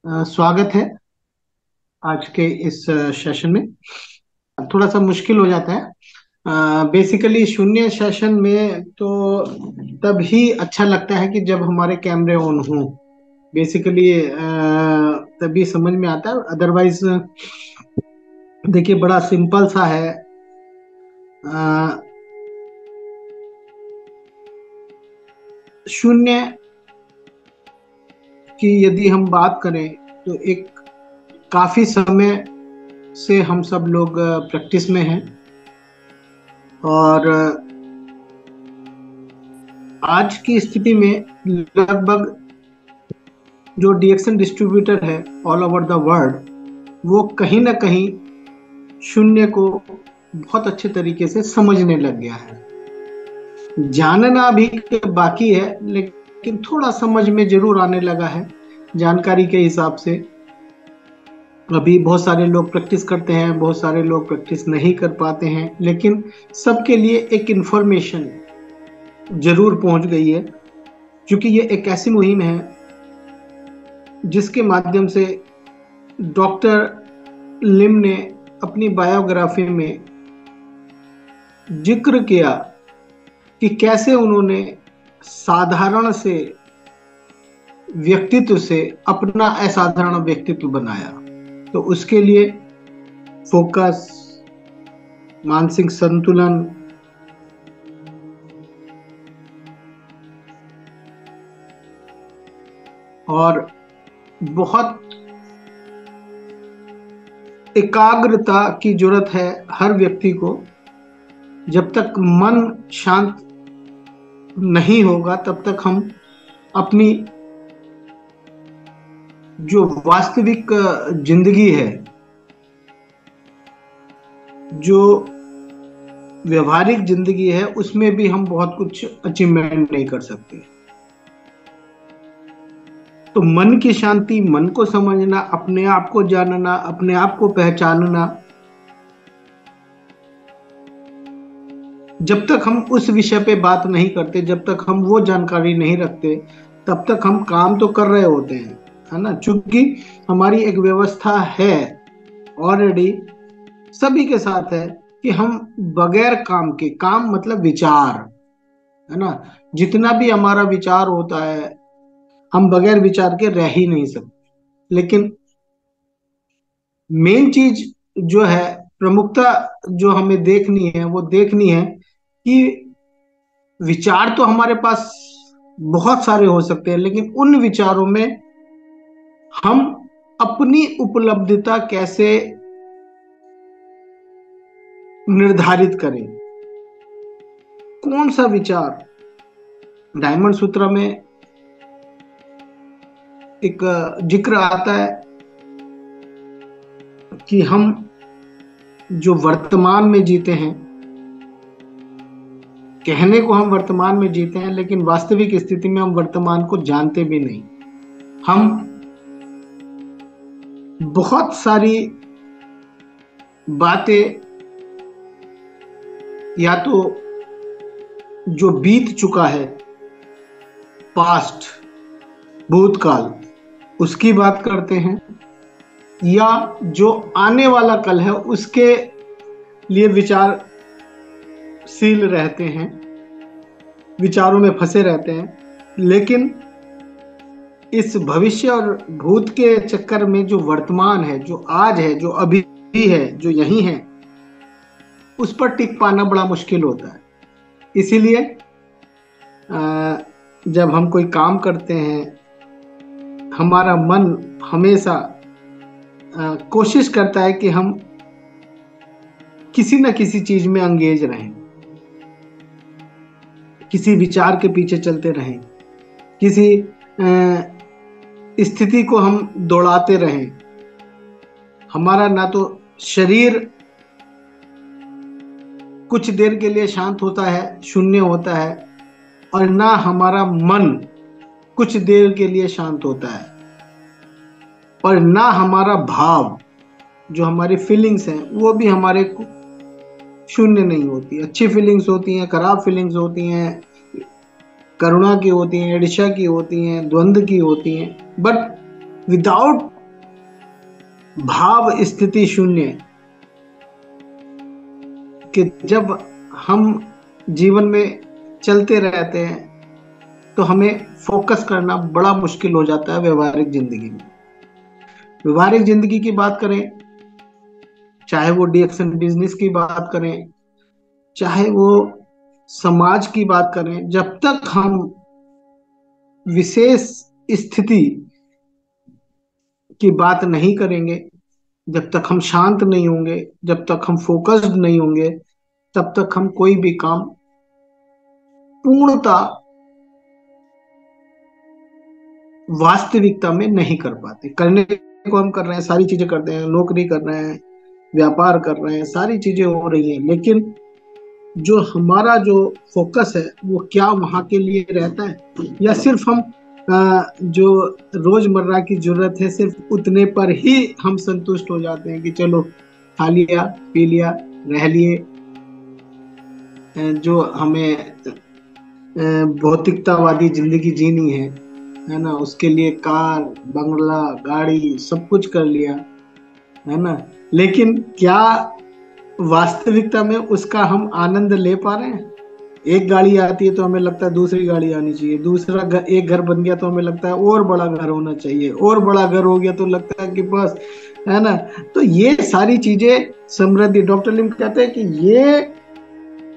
स्वागत है आज के इस सेशन में। थोड़ा सा मुश्किल हो जाता है। बेसिकली शून्य सेशन में तो तभी अच्छा लगता है कि जब हमारे कैमरे ऑन हों। बेसिकली तभी समझ में आता है, अदरवाइज देखिए बड़ा सिंपल सा है। अ, शून्य की यदि हम बात करें तो एक काफी समय से हम सब लोग प्रैक्टिस में हैं। और आज की स्थिति में लगभग जो डीएक्सन डिस्ट्रीब्यूटर है ऑल ओवर द वर्ल्ड, वो कहीं ना कहीं शून्य को बहुत अच्छे तरीके से समझने लग गया है। जानना अभी बाकी है, लेकिन थोड़ा समझ में जरूर आने लगा है जानकारी के हिसाब से। अभी बहुत सारे लोग प्रैक्टिस करते हैं, बहुत सारे लोग प्रैक्टिस नहीं कर पाते हैं, लेकिन सबके लिए एक इंफॉर्मेशन जरूर पहुंच गई है, क्योंकि ये एक ऐसी मुहिम है जिसके माध्यम से डॉक्टर लिम ने अपनी बायोग्राफी में जिक्र किया कि कैसे उन्होंने साधारण से व्यक्तित्व से अपना असाधारण व्यक्तित्व बनाया। तो उसके लिए फोकस, मानसिक संतुलन और बहुत एकाग्रता की जरूरत है हर व्यक्ति को। जब तक मन शांत नहीं होगा तब तक हम अपनी जो वास्तविक जिंदगी है, जो व्यवहारिक जिंदगी है, उसमें भी हम बहुत कुछ अचीवमेंट नहीं कर सकते। तो मन की शांति, मन को समझना, अपने आप को जानना, अपने आप को पहचानना, जब तक हम उस विषय पे बात नहीं करते, जब तक हम वो जानकारी नहीं रखते, तब तक हम काम तो कर रहे होते हैं, है ना। चूंकि हमारी एक व्यवस्था है ऑलरेडी, सभी के साथ है, कि हम बगैर काम के, काम मतलब विचार, है ना, जितना भी हमारा विचार होता है हम बगैर विचार के रह ही नहीं सकते। लेकिन मेन चीज जो है, प्रमुखता जो हमें देखनी है, वो देखनी है कि विचार तो हमारे पास बहुत सारे हो सकते हैं, लेकिन उन विचारों में हम अपनी उपलब्धता कैसे निर्धारित करें। कौन सा विचार, डायमंड सूत्र में एक जिक्र आता है कि हम जो वर्तमान में जीते हैं, कहने को हम वर्तमान में जीते हैं, लेकिन वास्तविक स्थिति में हम वर्तमान को जानते भी नहीं। हम बहुत सारी बातें, या तो जो बीत चुका है, पास्ट, भूतकाल, उसकी बात करते हैं, या जो आने वाला कल है उसके लिए विचारशील रहते हैं, विचारों में फंसे रहते हैं। लेकिन इस भविष्य और भूत के चक्कर में जो वर्तमान है, जो आज है, जो अभी है, जो यही है, उस पर टिक पाना बड़ा मुश्किल होता है। इसीलिए जब हम कोई काम करते हैं, हमारा मन हमेशा कोशिश करता है कि हम किसी न किसी चीज में अंगेज रहें, किसी विचार के पीछे चलते रहें, किसी स्थिति को हम दौड़ाते रहें। हमारा ना तो शरीर कुछ देर के लिए शांत होता है, शून्य होता है, और ना हमारा मन कुछ देर के लिए शांत होता है, और ना हमारा भाव, जो हमारी फीलिंग्स हैं, वो भी हमारे शून्य नहीं होती। अच्छी फीलिंग्स होती हैं, खराब फीलिंग्स होती हैं, करुणा की होती हैं, ईर्ष्या की होती हैं, द्वंद्व की होती हैं, बट विदाउट भाव स्थिति शून्य, कि जब हम जीवन में चलते रहते हैं तो हमें फोकस करना बड़ा मुश्किल हो जाता है व्यवहारिक जिंदगी में। व्यवहारिक जिंदगी की बात करें, चाहे वो डीएक्शन बिजनेस की बात करें, चाहे वो समाज की बात करें, जब तक हम विशेष स्थिति की बात नहीं करेंगे, जब तक हम शांत नहीं होंगे, जब तक हम फोकस्ड नहीं होंगे, तब तक हम कोई भी काम पूर्णता वास्तविकता में नहीं कर पाते। करने को हम कर रहे हैं, सारी चीजें करते हैं, नौकरी कर रहे हैं, व्यापार कर रहे हैं, सारी चीजें हो रही हैं, लेकिन जो हमारा जो फोकस है वो क्या वहां के लिए रहता है, या सिर्फ हम जो रोजमर्रा की जरूरत है सिर्फ उतने पर ही हम संतुष्ट हो जाते हैं कि चलो खा लिया, पी लिया, रह लिए। जो हमें भौतिकतावादी जिंदगी जीनी है ना, उसके लिए कार, बंगला, गाड़ी सब कुछ कर लिया, है ना, लेकिन क्या वास्तविकता में उसका हम आनंद ले पा रहे हैं? एक गाड़ी आती है तो हमें लगता है दूसरी गाड़ी आनी चाहिए, एक घर बन गया तो हमें लगता है और बड़ा घर होना चाहिए, और बड़ा घर हो गया तो लगता है कि बस, है ना। तो ये सारी चीजें समृद्धि, डॉक्टर लिम कहते हैं कि ये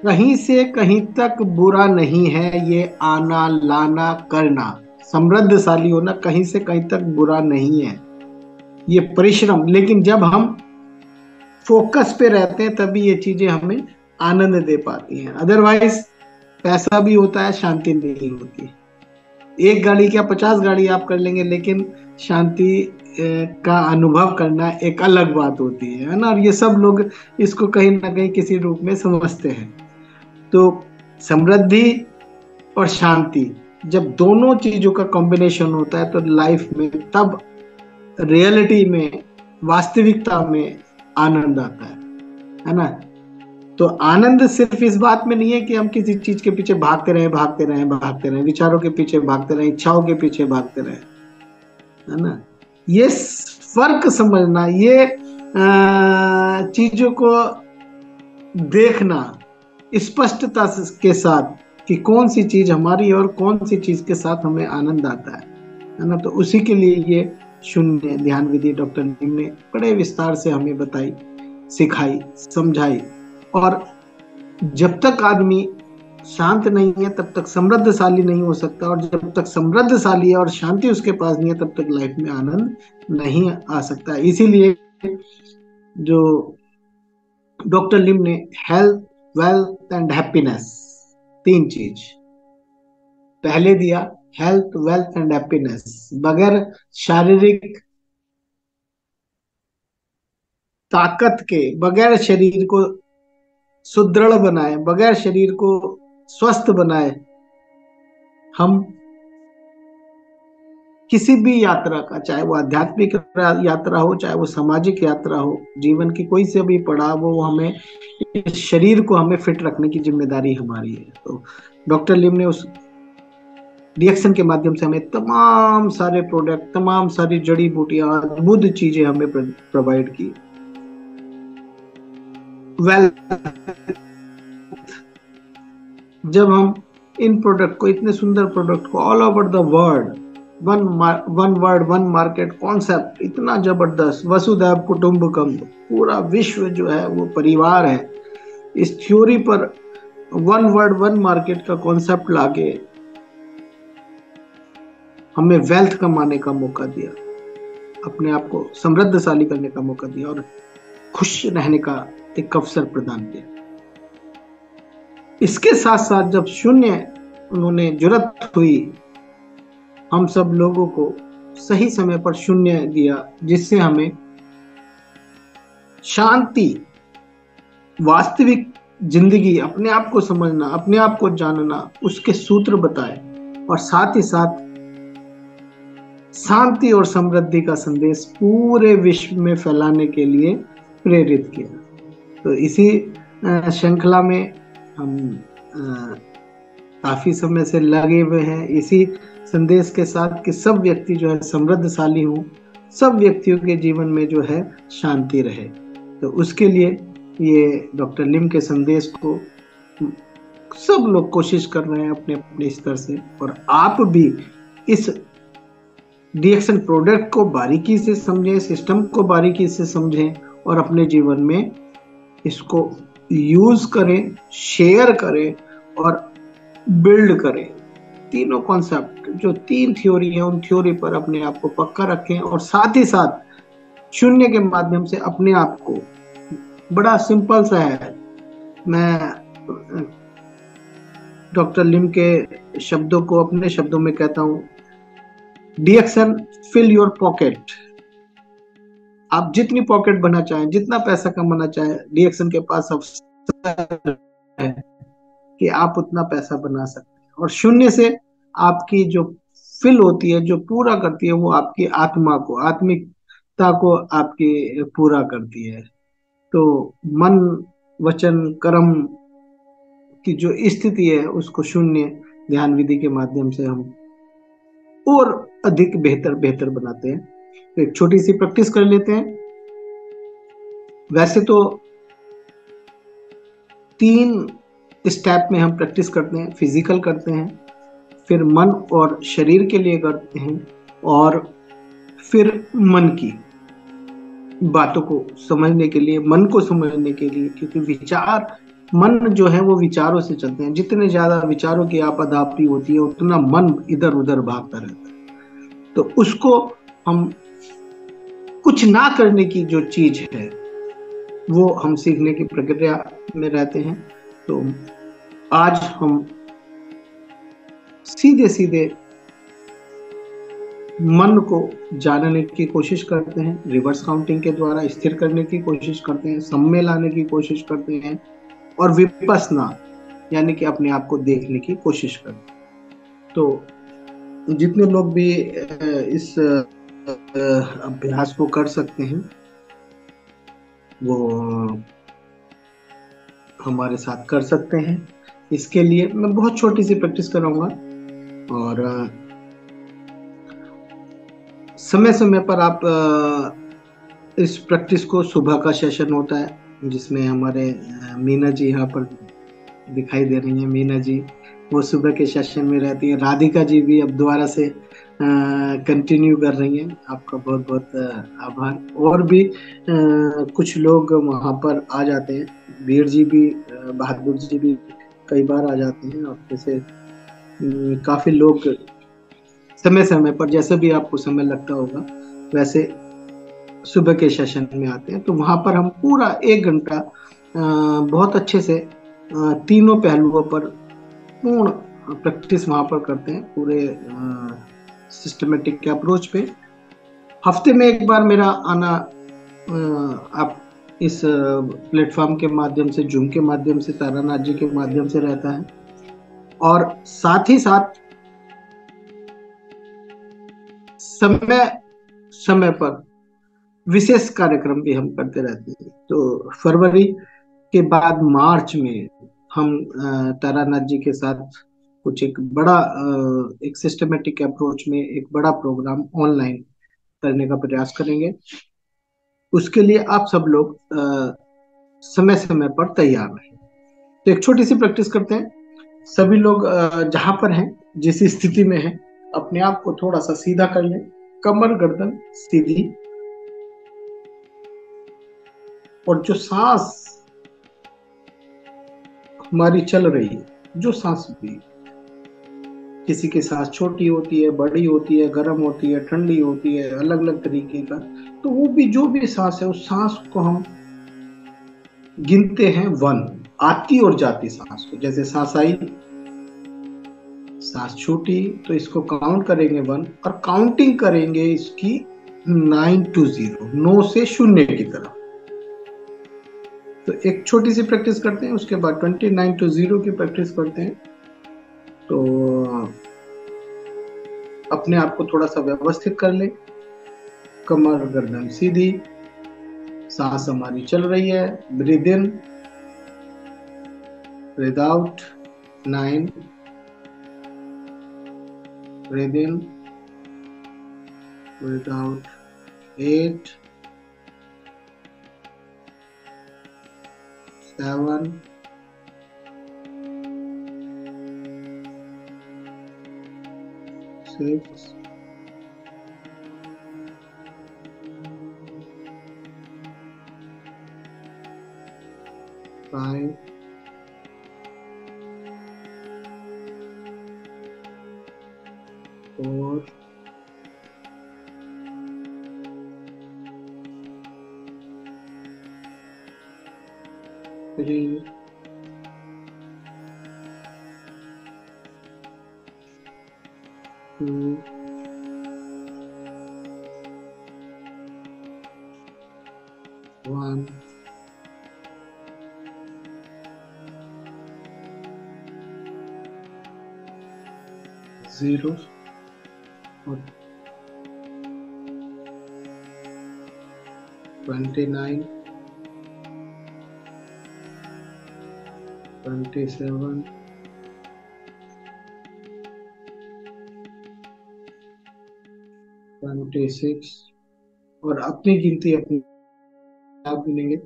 कहीं से कहीं तक बुरा नहीं है, ये आना लाना करना, समृद्धशाली होना कहीं से कहीं तक बुरा नहीं है, ये परिश्रम। लेकिन जब हम फोकस पे रहते हैं तभी ये चीजें हमें आनंद दे पाती हैं। अदरवाइज पैसा भी होता है, शांति नहीं होती। एक गाड़ी क्या 50 गाड़ी आप कर लेंगे, लेकिन शांति का अनुभव करना एक अलग बात होती है ना। और ये सब लोग इसको कहीं ना कहीं किसी रूप में समझते हैं। तो समृद्धि और शांति, जब दोनों चीजों का कॉम्बिनेशन होता है तो लाइफ में, तब रियलिटी में, वास्तविकता में आनंद आता है ना। तो आनंद सिर्फ इस बात में नहीं है कि हम किसी चीज के पीछे भागते रहें, विचारों के पीछे भागते रहें, इच्छाओं के पीछे भागते रहें, है ना। ये फर्क समझना, ये चीजों को देखना स्पष्टता के साथ कि कौन सी चीज हमारी और कौन सी चीज के साथ हमें आनंद आता है ना। तो उसी के लिए ये शून्य ध्यान विधि डॉक्टर लिम ने बड़े विस्तार से हमें बताई, सिखाई, समझाई। और जब तक आदमी शांत नहीं है तब तक समृद्धशाली नहीं हो सकता, और जब तक समृद्धशाली है और शांति उसके पास नहीं है तब तक लाइफ में आनंद नहीं आ सकता। इसीलिए जो डॉक्टर लिम ने हेल्थ, वेल्थ एंड हैप्पीनेस, 3 चीज पहले दिया। हेल्थ, वेल्थ एंड हैप्पीनेस, बगैर शारीरिक ताकत के, बगैर शरीर को सुदृढ़ बनाए, बगैर शरीर को स्वस्थ बनाए, हम किसी भी यात्रा का, चाहे वो आध्यात्मिक यात्रा हो, चाहे वो सामाजिक यात्रा हो, जीवन की कोई से भी पड़ाव हो, हमें इस शरीर को हमें फिट रखने की जिम्मेदारी हमारी है। तो डॉक्टर लिम ने उस रिएक्शन के माध्यम से हमें तमाम सारे प्रोडक्ट, तमाम सारी जड़ी बूटियां, अद्भुत चीजें हमें प्रोवाइड की। वेल, जब हम इन प्रोडक्ट को, इतने सुंदर प्रोडक्ट को all over the world, one word one market concept, इतना जबरदस्त, वसुधैव कुटुंबकम, पूरा विश्व जो है वो परिवार है, इस थ्योरी पर वन वर्ड वन मार्केट का कॉन्सेप्ट लाके हमें वेल्थ कमाने का मौका दिया, अपने आप को समृद्धशाली करने का मौका दिया, और खुश रहने का एक अवसर प्रदान किया। इसके साथ साथ जब शून्य उन्होंने जरूरत हुई, हम सब लोगों को सही समय पर शून्य दिया, जिससे हमें शांति, वास्तविक जिंदगी, अपने आप को समझना, अपने आप को जानना, उसके सूत्र बताए, और साथ ही साथ शांति और समृद्धि का संदेश पूरे विश्व में फैलाने के लिए प्रेरित किया। तो इसी श्रृंखला में हम काफी समय से लगे हुए हैं, इसी संदेश के साथ कि सब व्यक्ति जो है समृद्धशाली हो, सब व्यक्तियों के जीवन में जो है शांति रहे। तो उसके लिए ये डॉक्टर लिम के संदेश को सब लोग कोशिश कर रहे हैं अपने अपने स्तर से, और आप भी इस डीएक्सन प्रोडक्ट को बारीकी से समझें, सिस्टम को बारीकी से समझें और अपने जीवन में इसको यूज करें, शेयर करें और बिल्ड करें। तीनों कॉन्सेप्ट जो 3 थ्योरी है, उन थ्योरी पर अपने आप को पक्का रखें और साथ ही साथ शून्य के माध्यम से अपने आप को, बड़ा सिंपल सा है, मैं डॉक्टर लिम के शब्दों को अपने शब्दों में कहता हूं, डीएक्सन फिल योर पॉकेट। आप जितनी पॉकेट बना चाहें, जितना पैसा कमाना चाहें, डीएक्सन के पास अवसर है कि आप उतना पैसा बना सकते हैं। और शून्य से आपकी जो फिल होती है, जो पूरा करती है, वो आपकी आत्मा को, आत्मिकता को आपकी पूरा करती है। तो मन वचन कर्म की जो स्थिति है, उसको शून्य ध्यान विधि के माध्यम से हम और अधिक बेहतर बेहतर बनाते हैं। तो एक छोटी सी प्रैक्टिस कर लेते हैं। वैसे तो 3 स्टेप में हम प्रैक्टिस करते हैं। फिजिकल करते हैं, फिर मन और शरीर के लिए करते हैं, और फिर मन की बातों को समझने के लिए, मन को समझने के लिए, क्योंकि विचार, मन जो है वो विचारों से चलते हैं। जितने ज्यादा विचारों की आपाधापी होती है, उतना मन इधर उधर भागता रहता है। तो उसको हम, कुछ ना करने की जो चीज है, वो हम सीखने की प्रक्रिया में रहते हैं। तो आज हम सीधे सीधे मन को जानने की कोशिश करते हैं, रिवर्स काउंटिंग के द्वारा स्थिर करने की कोशिश करते हैं, सम में लाने की कोशिश करते हैं, और विपस्सना यानी कि अपने आप को देखने की कोशिश करते हैं। तो जितने लोग भी इस अभ्यास को कर सकते हैं, वो हमारे साथ कर सकते हैं। इसके लिए मैं बहुत छोटी सी प्रैक्टिस कराऊंगा, और समय समय पर आप इस प्रैक्टिस को, सुबह का सेशन होता है जिसमें हमारे मीना जी यहाँ पर दिखाई दे रही हैं। मीना जी वो सुबह के सेशन में रहती है। राधिका जी भी अब दोबारा से कंटिन्यू कर रही हैं। आपका बहुत बहुत आभार। और भी कुछ लोग वहाँ पर आ जाते हैं। वीर जी भी, बहादुर जी भी कई बार आ जाते हैं। और जैसे काफी लोग समय समय पर, जैसे भी आपको समय लगता होगा, वैसे सुबह के सेशन में आते हैं। तो वहां पर हम पूरा 1 घंटा बहुत अच्छे से तीनों पहलुओं पर पूर्ण प्रैक्टिस वहां पर करते हैं, पूरे सिस्टमेटिक के अप्रोच पे। हफ्ते में 1 बार मेरा आना आप इस प्लेटफॉर्म के माध्यम से, जूम के माध्यम से, तारानाथ जी के माध्यम से रहता है। और साथ ही साथ समय समय पर विशेष कार्यक्रम भी हम करते रहते हैं। तो फरवरी के बाद मार्च में हम तारानाथ जी के साथ कुछ एक बड़ा, एक सिस्टमेटिक अप्रोच में एक बड़ा प्रोग्राम ऑनलाइन करने का प्रयास करेंगे। उसके लिए आप सब लोग समय समय पर तैयार रहें। तो एक छोटी सी प्रैक्टिस करते हैं। सभी लोग जहां पर हैं, जिस स्थिति में हैं, अपने आप को थोड़ा सा सीधा कर लें। कमर गर्दन सीधी, और जो सांस हमारी चल रही है, जो सांस भी, किसी की सांस छोटी होती है, बड़ी होती है, गर्म होती है, ठंडी होती है, अलग अलग तरीके का। तो वो भी, जो भी सांस है, उस सांस को हम गिनते हैं 1, आती और जाती सांस को। जैसे सांस आई, सांस छूटी, तो इसको काउंट करेंगे 1, और काउंटिंग करेंगे इसकी 9 to 0, 9 से 0 की तरफ। तो एक छोटी सी प्रैक्टिस करते हैं, उसके बाद 29 to 0 की प्रैक्टिस करते हैं। तो अपने आप को थोड़ा सा व्यवस्थित कर ले। कमर गर्दन सीधी, सांस हमारी चल रही है। Breathe in, breathe out, 9, breathe in, breathe out, 8 7 6 5 4 3 2 1 0 और 29 27 26 और अपनी गिनती अपने आप गिनेंगे।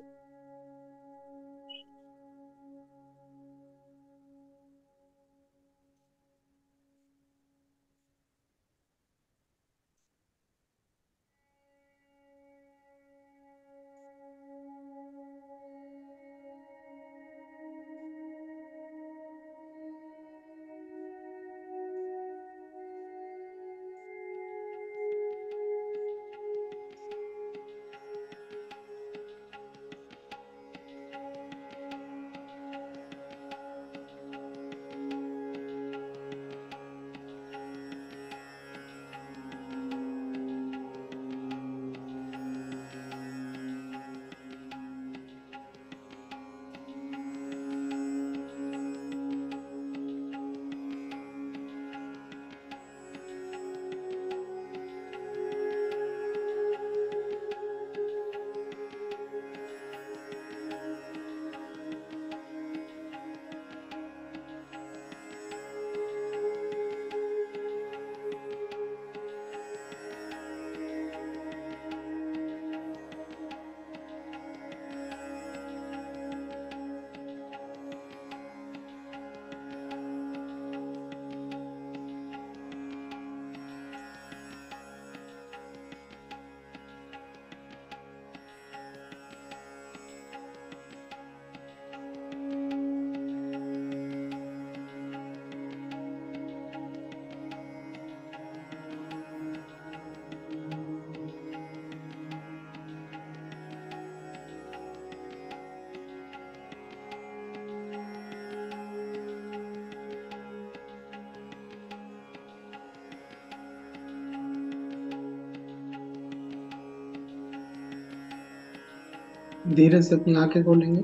धीरे से अपनी आंखें खोलेंगे,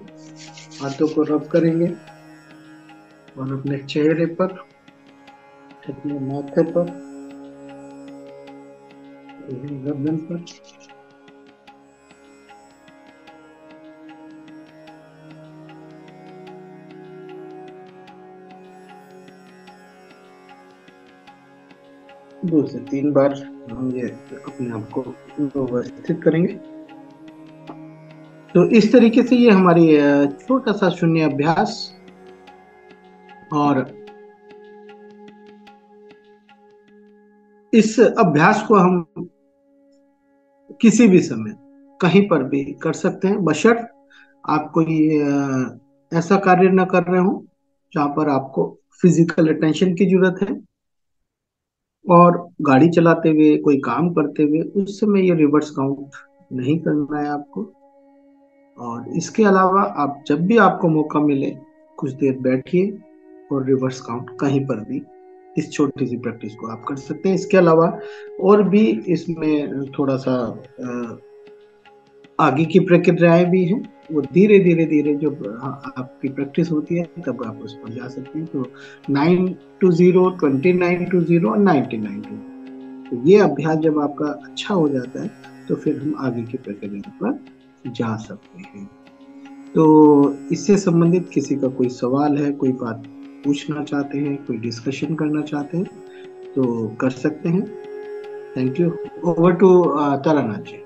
हाथों को रब करेंगे और अपने चेहरे पर, अपने माथे पर, गर्दन पर दो से तीन बार हम ये अपने आप को व्यवस्थित करेंगे। तो इस तरीके से ये हमारी छोटा सा शून्य अभ्यास, और इस अभ्यास को हम किसी भी समय कहीं पर भी कर सकते हैं, बशर्ते आप कोई ऐसा कार्य न कर रहे हो जहां पर आपको फिजिकल अटेंशन की जरूरत है, और गाड़ी चलाते हुए, कोई काम करते हुए उस समय ये रिवर्स काउंट नहीं करना है आपको। और इसके अलावा आप जब भी आपको मौका मिले कुछ देर बैठिए और रिवर्स काउंट कहीं पर भी इस छोटी सी प्रैक्टिस को आप कर सकते हैं। इसके अलावा और भी इसमें थोड़ा सा आगे की प्रक्रियाएं भी हैं, वो धीरे धीरे धीरे जो आपकी प्रैक्टिस होती है तब आप उस पर जा सकते हैं। तो 9 to 0, 29 to 0 और 99 to 0, तो ये अभ्यास जब आपका अच्छा हो जाता है तो फिर हम आगे की प्रक्रिया पर जा सकते हैं। तो इससे संबंधित किसी का कोई सवाल है, कोई बात पूछना चाहते हैं, कोई डिस्कशन करना चाहते हैं तो कर सकते हैं। Thank you. Over to Taranath ji.